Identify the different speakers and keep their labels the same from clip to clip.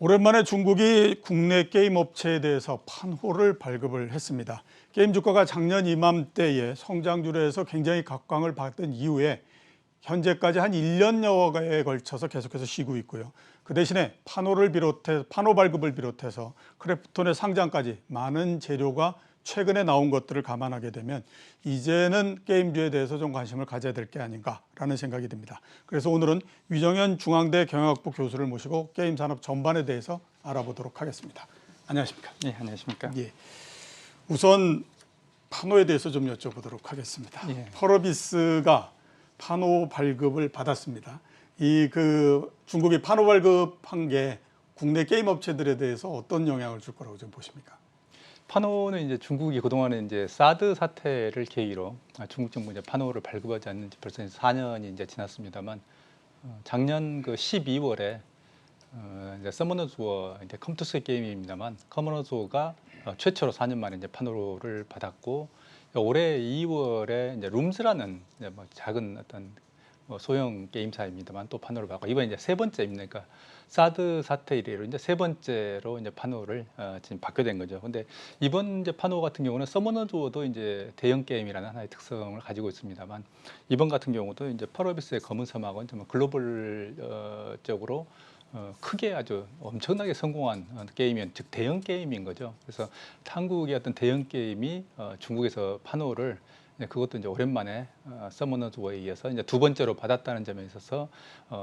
Speaker 1: 오랜만에 중국이 국내 게임 업체에 대해서 판호를 발급을 했습니다. 게임 주가가 작년 이맘때에 성장률에서 굉장히 각광을 받던 이후에 현재까지 한 1년여가에 걸쳐서 계속해서 쉬고 있고요. 그 대신에 판호 발급을 비롯해서 크래프톤의 상장까지 많은 재료가 최근에 나온 것들을 감안하게 되면 이제는 게임주에 대해서 좀 관심을 가져야 될 게 아닌가라는 생각이 듭니다. 그래서 오늘은 위정현 중앙대 경영학부 교수를 모시고 게임 산업 전반에 대해서 알아보도록 하겠습니다. 안녕하십니까?
Speaker 2: 네, 안녕하십니까?
Speaker 1: 예. 우선 판호에 대해서 좀 여쭤보도록 하겠습니다.
Speaker 2: 예.
Speaker 1: 펄어비스가 판호 발급을 받았습니다. 중국이 판호 발급한 게 국내 게임 업체들에 대해서 어떤 영향을 줄 거라고 좀 보십니까?
Speaker 2: 판호는 이제 중국이 그동안에 이제 사드 사태를 계기로 중국 정부 이제 판호를 발급하지 않는 지 벌써 4년이 이제 지났습니다만 작년 그 12월에 이제 서머너즈 워 이제 컴퓨터 게임입니다만 서머너즈 워가 최초로 4년 만에 이제 판호를 받았고 올해 2월에 이제 룸즈라는 이제 뭐 작은 어떤 소형 게임사입니다만 또 판호를 받고 이번 이제 세 번째입니다. 그러니까 사드 사태 이래로 이제 세 번째로 이제 판호를 지금 받게 된 거죠. 근데 이번 이제 판호 같은 경우는 서머너즈 워도 이제 대형 게임이라는 하나의 특성을 가지고 있습니다만 이번 같은 경우도 이제 펄어비스의 검은 사막은 정말 글로벌적으로 크게 아주 엄청나게 성공한 게임이면 즉 대형 게임인 거죠. 그래서 한국의 어떤 대형 게임이 중국에서 판호를 그것도 이제 오랜만에 서머너즈 워에 이어서 이제 두 번째로 받았다는 점에 있어서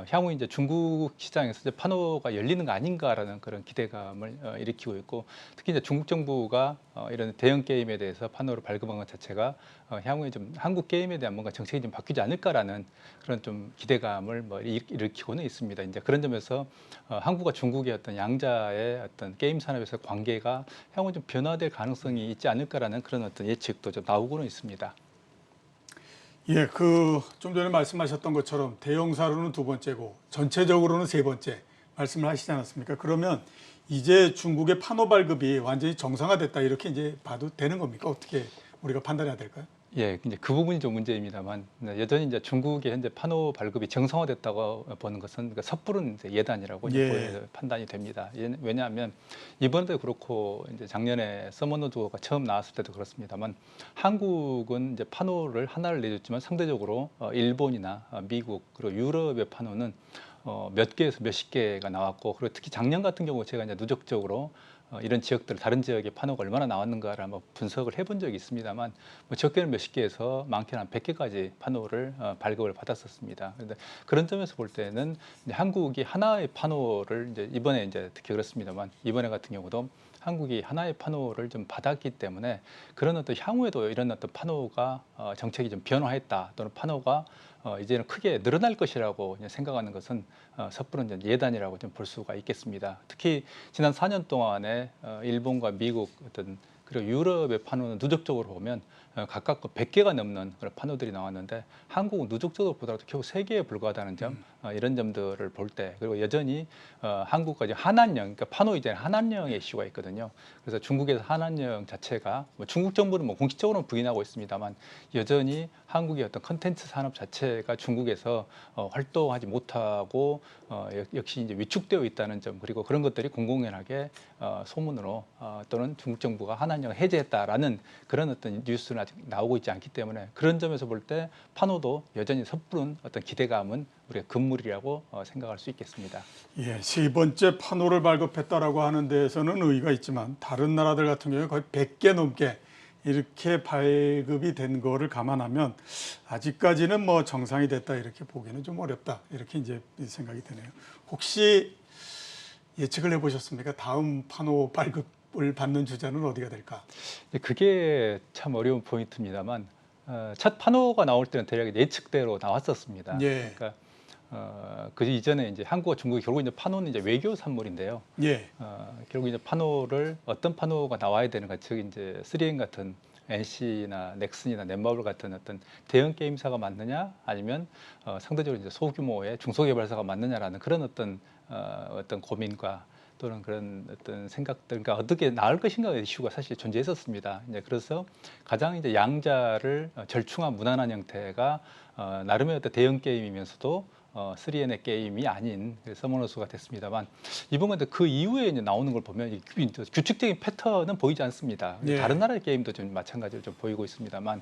Speaker 2: 향후 이제 중국 시장에서 이제 판호가 열리는 거 아닌가라는 그런 기대감을 일으키고 있고 특히 이제 중국 정부가 이런 대형 게임에 대해서 판호를 발급한 것 자체가 향후에 좀 한국 게임에 대한 뭔가 정책이 좀 바뀌지 않을까라는 그런 좀 기대감을 일으키고는 있습니다. 이제 그런 점에서 한국과 중국의 어떤 양자의 어떤 게임 산업에서 관계가 향후 좀 변화될 가능성이 있지 않을까라는 그런 어떤 예측도 좀 나오고는 있습니다.
Speaker 1: 예, 좀 전에 말씀하셨던 것처럼 대형사로는 두 번째고 전체적으로는 세 번째 말씀을 하시지 않았습니까? 그러면 이제 중국의 판호 발급이 완전히 정상화됐다 이렇게 이제 봐도 되는 겁니까? 어떻게 우리가 판단해야 될까요?
Speaker 2: 예, 이제 그 부분이 좀 문제입니다만 여전히 이제 중국의 현재 판호 발급이 정상화됐다고 보는 것은 그러니까 섣부른 이제 예단이라고 이제 판단이 됩니다. 왜냐하면 이번에도 그렇고 이제 작년에 서머너즈 워가 처음 나왔을 때도 그렇습니다만 한국은 이제 판호를 하나를 내줬지만 상대적으로 일본이나 미국 그리고 유럽의 판호는 몇 개에서 몇십 개가 나왔고 그리고 특히 작년 같은 경우 제가 이제 누적적으로 이런 지역들 다른 지역의 판호가 얼마나 나왔는가를 한번 분석을 해본 적이 있습니다만 적게는 몇십 개에서 많게는 한 100개까지 판호를 발급을 받았었습니다. 그런데 그런 점에서 볼 때는 이제 한국이 하나의 판호를 이제 이번에 이제 특히 그렇습니다만 이번에 같은 경우도 한국이 하나의 판호를 좀 받았기 때문에 그런 어떤 향후에도 이런 어떤 판호가 정책이 좀 변화했다 또는 판호가 이제는 크게 늘어날 것이라고 생각하는 것은 섣부른 예단이라고 좀 볼 수가 있겠습니다. 특히 지난 4년 동안에 일본과 미국 그리고 유럽의 판호는 누적적으로 보면 각각 100개가 넘는 그런 판호들이 나왔는데 한국은 누적적으로 보더라도 겨우 3개에 불과하다는 점 이런 점들을 볼 때 그리고 여전히 한국까지 한한령 그러니까 판호 이제는 한한령의 이슈가 있거든요. 그래서 중국에서 한한령 자체가 중국 정부는 공식적으로는 부인하고 있습니다만 여전히 한국의 어떤 컨텐츠 산업 자체가 중국에서 활동하지 못하고 역시 이제 위축되어 있다는 점 그리고 그런 것들이 공공연하게 소문으로 또는 중국 정부가 한한령을 해제했다라는 그런 어떤 뉴스는 아직 나오고 있지 않기 때문에 그런 점에서 볼 때 판호도 여전히 섣부른 어떤 기대감은 우리가 금물이라고 생각할 수 있겠습니다.
Speaker 1: 예, 세 번째 판호를 발급했다라고 하는 데에서는 의의가 있지만 다른 나라들 같은 경우에 거의 100개 넘게 이렇게 발급이 된 거를 감안하면 아직까지는 뭐 정상이 됐다 이렇게 보기는 좀 어렵다 이렇게 이제 생각이 드네요. 혹시 예측을 해보셨습니까? 다음 판호 발급을 받는 주자는 어디가 될까?
Speaker 2: 그게 참 어려운 포인트입니다만 첫 판호가 나올 때는 대략 예측대로 나왔었습니다.
Speaker 1: 예.
Speaker 2: 그러니까 그 이전에 이제 한국과 중국이 결국 이제 판호는 이제 외교 산물인데요.
Speaker 1: 예.
Speaker 2: 결국 이제 판호를 어떤 판호가 나와야 되는가, 즉 이제 3M 같은 NC나 넥슨이나 넷마블 같은 어떤 대형 게임사가 맞느냐, 아니면 상대적으로 이제 소규모의 중소개발사가 맞느냐라는 그런 어떤 고민과 또는 그런 어떤 생각들, 그러니까 어떻게 나을 것인가의 이슈가 사실 존재했었습니다. 이제 그래서 가장 이제 양자를 절충한 무난한 형태가 나름의 어떤 대형 게임이면서도 3N의 게임이 아닌 서머너스가 됐습니다만 이번 건데 그 이후에 이제 나오는 걸 보면 규칙적인 패턴은 보이지 않습니다.
Speaker 1: 예.
Speaker 2: 다른 나라의 게임도 좀 마찬가지로 좀 보이고 있습니다만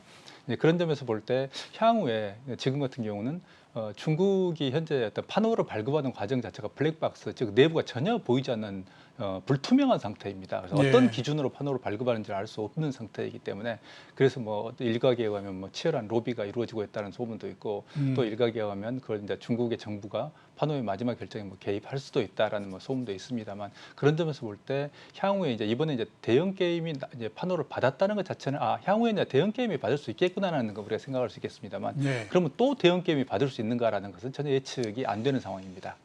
Speaker 2: 그런 점에서 볼 때 향후에 지금 같은 경우는 중국이 현재 어떤 판호를 발급하는 과정 자체가 블랙박스, 즉 내부가 전혀 보이지 않는 불투명한 상태입니다. 그래서
Speaker 1: 예.
Speaker 2: 어떤 기준으로 판호를 발급하는지 알 수 없는 상태이기 때문에 그래서 뭐 일각에 의하면 뭐 치열한 로비가 이루어지고 있다는 소문도 있고 또 일각에 의하면 그걸 이제 중국의 정부가 판호의 마지막 결정에 뭐 개입할 수도 있다라는 뭐 소문도 있습니다만 그런 점에서 볼 때 향후에 이제 이번에 이제 대형 게임이 이제 판호를 받았다는 것 자체는 향후에 이제 대형 게임이 받을 수 있겠구나라는 거 우리가 생각할 수 있겠습니다만
Speaker 1: 예.
Speaker 2: 그러면 또 대형 게임이 받을 수 있는가라는 것은 전혀 예측이 안 되는 상황입니다.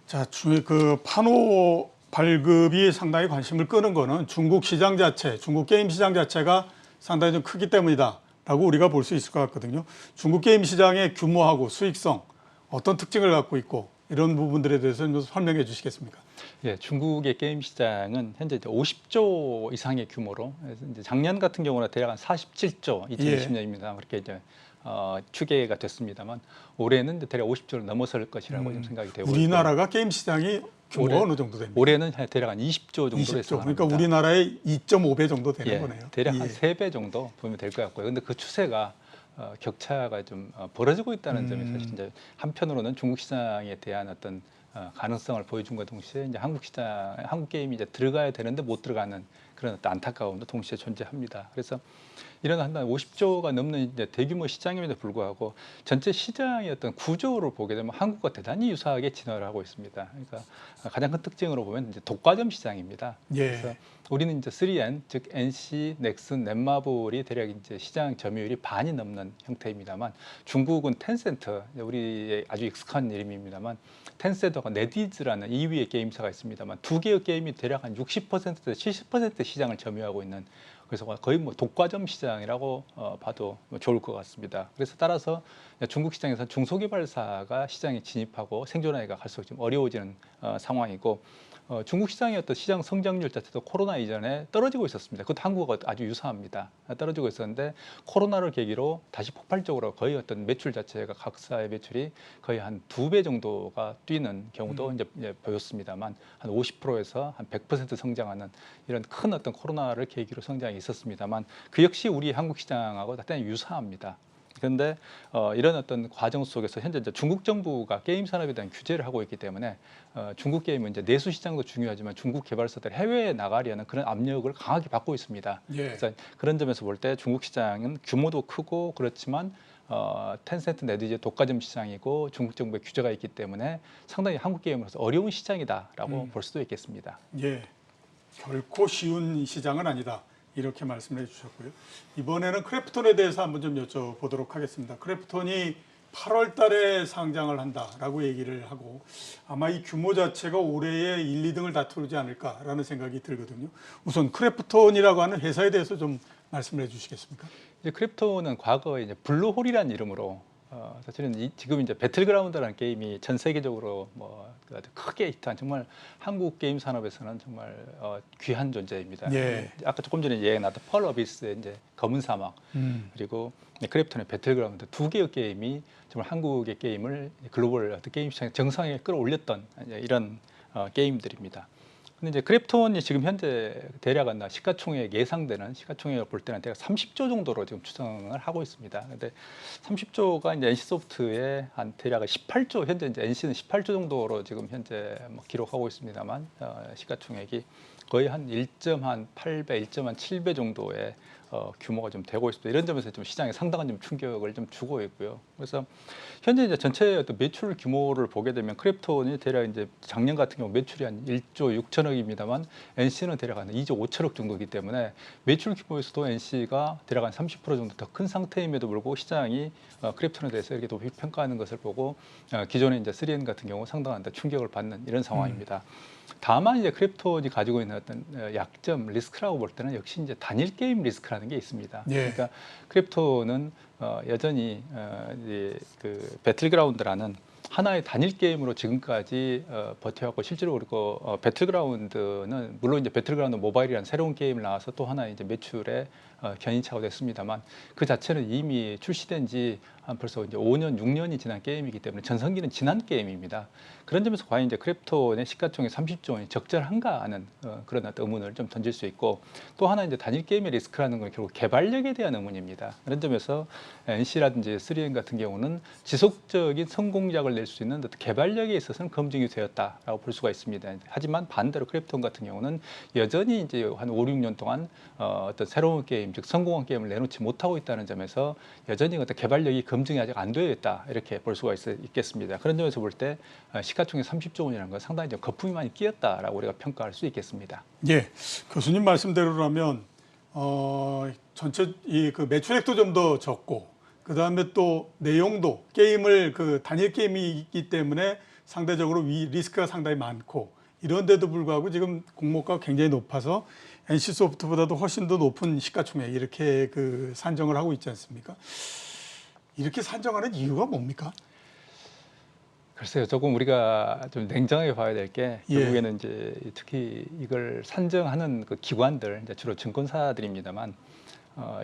Speaker 1: 자, 그 판호 발급이 상당히 관심을 끄는 거는 중국 시장 자체, 중국 게임 시장 자체가 상당히 좀 크기 때문이다라고 우리가 볼 수 있을 것 같거든요. 중국 게임 시장의 규모하고 수익성, 어떤 특징을 갖고 있고 이런 부분들에 대해서 좀 설명해 주시겠습니까?
Speaker 2: 예, 중국의 게임 시장은 현재 이제 50조 이상의 규모로 이제 작년 같은 경우는 대략 한 47조 2020년입니다. 그렇게 이제 추계가 됐습니다만 올해는 이제 대략 50조를 넘어설 것이라고 좀 생각이 되고
Speaker 1: 우리나라가 게임 시장이 규모가 어느 정도 됩니까?
Speaker 2: 올해는 대략 한 20조 정도로
Speaker 1: 20조.
Speaker 2: 예상합니다.
Speaker 1: 그러니까 우리나라의 2.5배 정도 되는 거네요.
Speaker 2: 대략 한 3배 정도 보면 될 것 같고요. 근데 그 추세가 격차가 좀 벌어지고 있다는 점에서 이제 한편으로는 중국 시장에 대한 어떤 가능성을 보여준 것 동시에 이제 한국 게임이 이제 들어가야 되는데 못 들어가는 그런 어떤 안타까움도 동시에 존재합니다. 그래서 이런 한 50조가 넘는 이제 대규모 시장임에도 불구하고 전체 시장의 어떤 구조를 보게 되면 한국과 대단히 유사하게 진화를 하고 있습니다. 그러니까 가장 큰 특징으로 보면 이제 독과점 시장입니다.
Speaker 1: 예.
Speaker 2: 그래서 우리는 이제 3N 즉 NC, 넥슨, 넷마블이 대략 이제 시장 점유율이 반이 넘는 형태입니다만 중국은 텐센트, 우리의 아주 익숙한 이름입니다만 텐센트가 네디즈라는 2위의 게임사가 있습니다만 두 개의 게임이 대략 한 60%에서 70% 시장을 점유하고 있는 그래서 거의 뭐 독과점 시장이라고 봐도 좋을 것 같습니다. 그래서 따라서 중국 시장에서 중소개발사가 시장에 진입하고 생존하기가 갈수록 좀 어려워지는 상황이고 중국 시장의 어떤 시장 성장률 자체도 코로나 이전에 떨어지고 있었습니다. 그것도 한국과 아주 유사합니다. 떨어지고 있었는데 코로나를 계기로 다시 폭발적으로 거의 어떤 매출 자체가 각사의 매출이 거의 한 2배 정도가 뛰는 경우도 이제 보였습니다만 한 50%에서 한 100% 성장하는 이런 큰 어떤 코로나를 계기로 성장이 있었습니다만 그 역시 우리 한국 시장하고 대단히 유사합니다. 그런데 이런 어떤 과정 속에서 현재 이제 중국 정부가 게임 산업에 대한 규제를 하고 있기 때문에 중국 게임은 이제 내수 시장도 중요하지만 중국 개발사들 해외에 나가려는 그런 압력을 강하게 받고 있습니다.
Speaker 1: 예.
Speaker 2: 그래서 그런 점에서 볼 때 중국 시장은 규모도 크고 그렇지만 텐센트 네디즈의 독과점 시장이고 중국 정부의 규제가 있기 때문에 상당히 한국 게임으로서 어려운 시장이다라고 볼 수도 있겠습니다.
Speaker 1: 예. 결코 쉬운 시장은 아니다. 이렇게 말씀을 해주셨고요. 이번에는 크래프톤에 대해서 한번 좀 여쭤보도록 하겠습니다. 크래프톤이 8월 달에 상장을 한다라고 얘기를 하고 아마 이 규모 자체가 올해에 1, 2등을 다투지 않을까라는 생각이 들거든요. 우선 크래프톤이라고 하는 회사에 대해서 좀 말씀을 해주시겠습니까?
Speaker 2: 이제 크래프톤은 과거에 이제 블루홀이라는 이름으로 사실은 지금 이제 배틀그라운드라는 게임이 전 세계적으로 뭐 크게 히트한 정말 한국 게임 산업에서는 정말 귀한 존재입니다.
Speaker 1: 예.
Speaker 2: 아까 조금 전에 얘기 나왔던 펄 어비스의 이제 검은 사막 그리고 크래프톤의 배틀그라운드 두 개의 게임이 정말 한국의 게임을 글로벌 게임 시장 정상에 끌어올렸던 이런 게임들입니다. 근데 이제 크래프톤이 지금 현재 대략 시가총액 예상되는 시가총액을 볼 때는 대략 30조 정도로 지금 추정을 하고 있습니다. 근데 30조가 이제 NC소프트의 한 대략 18조 현재 이제 NC는 18조 정도로 지금 현재 뭐 기록하고 있습니다만 시가총액이 거의 한 1.8배, 1.7배 정도의 규모가 좀 되고 있습니다. 이런 점에서 좀 시장에 상당한 좀 충격을 좀 주고 있고요. 그래서 현재 이제 전체 어떤 매출 규모를 보게 되면 크래프톤이 대략 이제 작년 같은 경우 매출이 한 1조 6천억입니다만 NC는 대략 한 2조 5천억 정도이기 때문에 매출 규모에서도 NC가 대략 한 30% 정도 더 큰 상태임에도 불구하고 시장이 크래프톤에 대해서 이렇게 높이 평가하는 것을 보고 기존의 이제 3N 같은 경우 상당한 충격을 받는 이런 상황입니다. 다만 이제 크래프톤이 가지고 있는 어떤 약점, 리스크라고 볼 때는 역시 이제 단일 게임 리스크라는 게 있습니다.
Speaker 1: 예.
Speaker 2: 그러니까 크래프톤은 여전히 이제 그 배틀그라운드라는 하나의 단일 게임으로 지금까지 버텨왔고 실제로 그리고 배틀그라운드는 물론 이제 배틀그라운드 모바일이라는 새로운 게임을 나와서 또 하나의 이제 매출의 견인차가 됐습니다만 그 자체는 이미 출시된 지 한 벌써 이제 5년, 6년이 지난 게임이기 때문에 전성기는 지난 게임입니다. 그런 점에서 과연 이제 크래프톤의 시가총액 30조 원이 적절한가 하는 그런 어떤 의문을 좀 던질 수 있고, 또 하나 이제 단일 게임의 리스크라는 건 결국 개발력에 대한 의문입니다. 그런 점에서 NC라든지 3M 같은 경우는 지속적인 성공작을 낼 수 있는 어떤 개발력에 있어서는 검증이 되었다라고 볼 수가 있습니다. 하지만 반대로 크래프톤 같은 경우는 여전히 이제 한 5, 6년 동안 어떤 새로운 게임, 즉 성공한 게임을 내놓지 못하고 있다는 점에서 여전히 어떤 개발력이 검증이 아직 안 되어 있다, 이렇게 볼 수가 있겠습니다. 그런 점에서 볼 때 시가총액 30조 원이라는 건 상당히 좀 거품이 많이 끼었다라고 우리가 평가할 수 있겠습니다.
Speaker 1: 예, 교수님 말씀대로라면 전체 그 매출액도 좀 더 적고, 그 다음에 또 내용도 게임을 그 단일 게임이기 때문에 상대적으로 리스크가 상당히 많고, 이런데도 불구하고 지금 공모가가 굉장히 높아서 NC소프트보다도 훨씬 더 높은 시가총액 이렇게 그 산정을 하고 있지 않습니까? 이렇게 산정하는 이유가 뭡니까?
Speaker 2: 글쎄요, 조금 우리가 좀 냉정하게 봐야 될 게,
Speaker 1: 예.
Speaker 2: 결국에는 이제 특히 이걸 산정하는 그 기관들, 이제 주로 증권사들입니다만,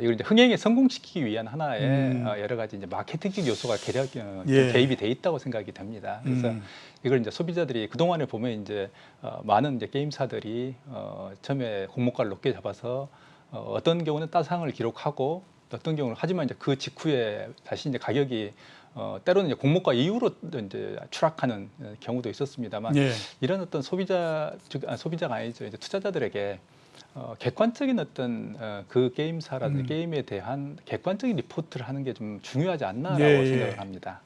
Speaker 2: 이걸 이제 흥행에 성공시키기 위한 하나의 여러 가지 이제 마케팅적 요소가
Speaker 1: 예.
Speaker 2: 개입이 돼 있다고 생각이 됩니다. 그래서 이걸 이제 소비자들이 그 동안에 보면 이제 많은 이제 게임사들이 처음에 공모가를 높게 잡아서 어떤 경우는 따상을 기록하고, 어떤 경우는 하지만 이제 그 직후에 다시 이제 가격이 때로는 이제 공모가 이후로 이제 추락하는 경우도 있었습니다만,
Speaker 1: 예.
Speaker 2: 이런 어떤 소비자가 아니죠, 이제 투자자들에게 객관적인 어떤 그 게임사라든지 게임에 대한 객관적인 리포트를 하는 게 좀 중요하지 않나라고
Speaker 1: 예.
Speaker 2: 생각을 합니다.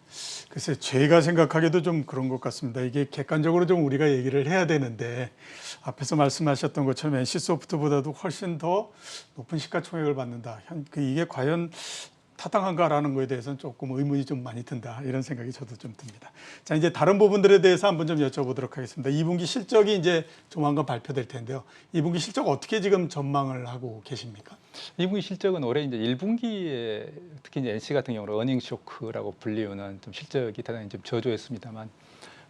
Speaker 1: 글쎄, 제가 생각하기도 좀 그런 것 같습니다. 이게 객관적으로 좀 우리가 얘기를 해야 되는데, 앞에서 말씀하셨던 것처럼 NC소프트보다도 훨씬 더 높은 시가총액을 받는다. 이게 과연 타당한가라는 거에 대해서는 조금 의문이 좀 많이 든다, 이런 생각이 저도 좀 듭니다. 자, 이제 다른 부분들에 대해서 한번 좀 여쭤보도록 하겠습니다. 2분기 실적이 이제 조만간 발표될 텐데요. 2분기 실적 어떻게 지금 전망을 하고 계십니까?
Speaker 2: 2분기 실적은 올해 이제 1분기에 특히 이제 NC 같은 경우는 어닝 쇼크라고 불리우는 좀 실적이 대단히 좀 저조했습니다만,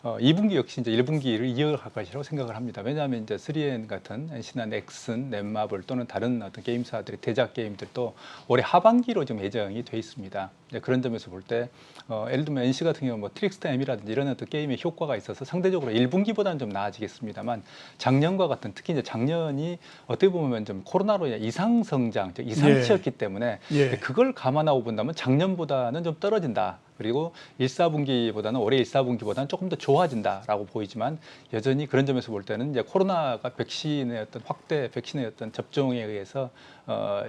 Speaker 2: 2분기 역시 이제 1분기를 이어갈 것이라고 생각을 합니다. 왜냐하면 이제 3M 같은 NC나 넥슨, 넷마블 또는 다른 어떤 게임사들의 대작 게임들도 올해 하반기로 좀 예정이 돼 있습니다. 그런 점에서 볼 때 예를 들면 NC 같은 경우 뭐 트릭스터 M이라든지 이런 어떤 게임의 효과가 있어서 상대적으로 1분기보다는 좀 나아지겠습니다만, 작년과 같은 특히 이제 작년이 어떻게 보면 좀 코로나로 인한 이상 성장, 즉 이상치였기 때문에 그걸 감안하고 본다면 작년보다는 좀 떨어진다. 그리고 1사분기보다는 올해 1사분기보다는 조금 더 좋아진다라고 보이지만, 여전히 그런 점에서 볼 때는 이제 코로나가 백신의 어떤 확대, 백신의 어떤 접종에 의해서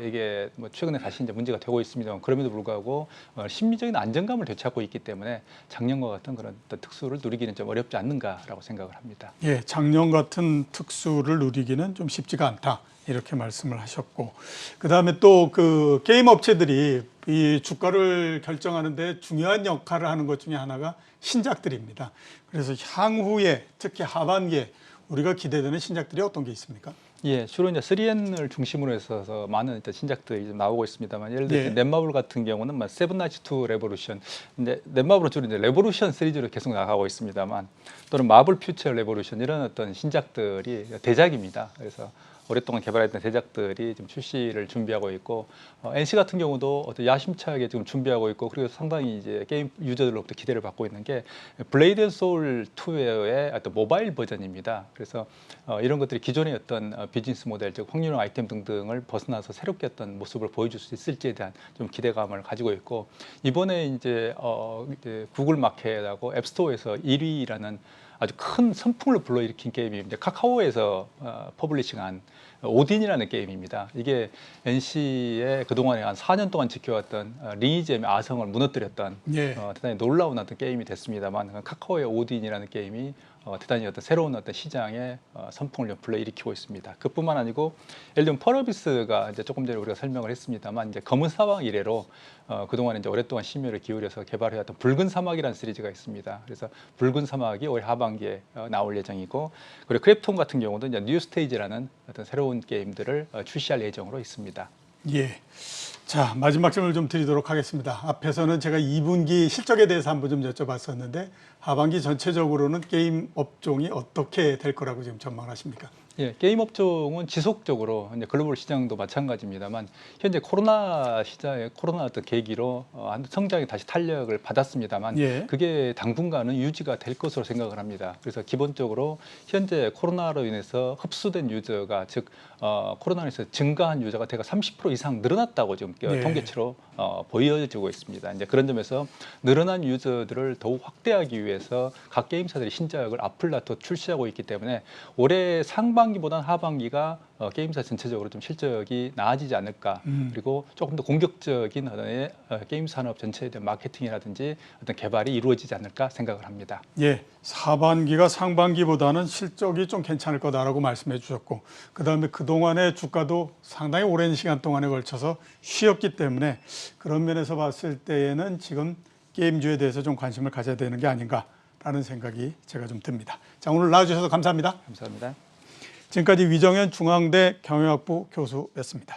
Speaker 2: 이게 뭐 최근에 다시 이제 문제가 되고 있습니다만, 그럼에도 불구하고 심리적인 안정감을 되찾고 있기 때문에 작년과 같은 그런 어떤 특수를 누리기는 좀 어렵지 않는가라고 생각을 합니다.
Speaker 1: 예, 작년 같은 특수를 누리기는 좀 쉽지가 않다, 이렇게 말씀을 하셨고, 그 다음에 또 그 게임 업체들이 이 주가를 결정하는데 중요한 역할을 하는 것 중에 하나가 신작들입니다. 그래서 향후에 특히 하반기에 우리가 기대되는 신작들이 어떤 게 있습니까?
Speaker 2: 예, 주로 이제 3N을 중심으로 해서 많은 신작들이 좀 나오고 있습니다만, 예를 들어 넷마블 같은 경우는 세븐 나이츠 2 레보루션, 이제 넷마블은 주로 이제 레보루션 시리즈로 계속 나가고 있습니다만, 또는 마블 퓨처 레보루션, 이런 어떤 신작들이 대작입니다. 그래서 오랫동안 개발했던 대작들이 지금 출시를 준비하고 있고, NC 같은 경우도 어떤 야심차게 지금 준비하고 있고, 그리고 상당히 이제 게임 유저들로부터 기대를 받고 있는 게 블레이드 앤 소울 2의 어떤 모바일 버전입니다. 그래서 이런 것들이 기존의 어떤 비즈니스 모델, 즉 확률형 아이템 등등을 벗어나서 새롭게 어떤 모습을 보여줄 수 있을지에 대한 좀 기대감을 가지고 있고, 이번에 이제 구글 마켓하고 앱스토어에서 1위라는 아주 큰 선풍을 불러일으킨 게임이 이제 카카오에서 퍼블리싱한 오딘이라는 게임입니다. 이게 NC의 그동안에 한 4년 동안 지켜왔던 리니지의 아성을 무너뜨렸던 대단히 놀라운 어떤 게임이 됐습니다만, 카카오의 오딘이라는 게임이 대단히 어떤 새로운 어떤 시장에 선풍을 좀 불러일으키고 있습니다. 그뿐만 아니고 예를 들면 펄어비스가 이제 조금 전에 우리가 설명을 했습니다만, 이제 검은 사막 이래로 그동안 이제 오랫동안 심혈을 기울여서 개발해왔던 붉은 사막이라는 시리즈가 있습니다. 그래서 붉은 사막이 올 하반기에 나올 예정이고, 그리고 크래프톤 같은 경우도 이제 뉴 스테이지라는 어떤 새로운 게임들을 출시할 예정으로 있습니다.
Speaker 1: 예. 자, 마지막 질문을 좀 드리도록 하겠습니다. 앞에서는 제가 2분기 실적에 대해서 한번 좀 여쭤봤었는데, 하반기 전체적으로는 게임 업종이 어떻게 될 거라고 지금 전망하십니까?
Speaker 2: 예, 게임 업종은 지속적으로 이제 글로벌 시장도 마찬가지입니다만 현재 코로나 어떤 계기로 성장이 다시 탄력을 받았습니다만
Speaker 1: 예.
Speaker 2: 그게 당분간은 유지가 될 것으로 생각을 합니다. 그래서 기본적으로 현재 코로나로 인해서 흡수된 유저가 즉 코로나로 인해서 증가한 유저가 대략 30% 이상 늘어났다고 지금
Speaker 1: 예.
Speaker 2: 통계치로 보여지고 있습니다. 이제 그런 점에서 늘어난 유저들을 더욱 확대하기 위해서 각 게임사들이 신작을 앞을라또 출시하고 있기 때문에 올해 상반기보다는 하반기가 게임사 전체적으로 좀 실적이 나아지지 않을까. 그리고 조금 더 공격적인 게임 산업 전체에 대한 마케팅이라든지 어떤 개발이 이루어지지 않을까 생각을 합니다.
Speaker 1: 예, 하반기가 상반기보다는 실적이 좀 괜찮을 거다라고 말씀해 주셨고, 그다음에 그동안의 주가도 상당히 오랜 시간 동안에 걸쳐서 쉬었기 때문에 그런 면에서 봤을 때에는 지금 게임주에 대해서 좀 관심을 가져야 되는 게 아닌가라는 생각이 제가 좀 듭니다. 자, 오늘 나와주셔서 감사합니다.
Speaker 2: 감사합니다.
Speaker 1: 지금까지 위정현 중앙대 경영학부 교수였습니다.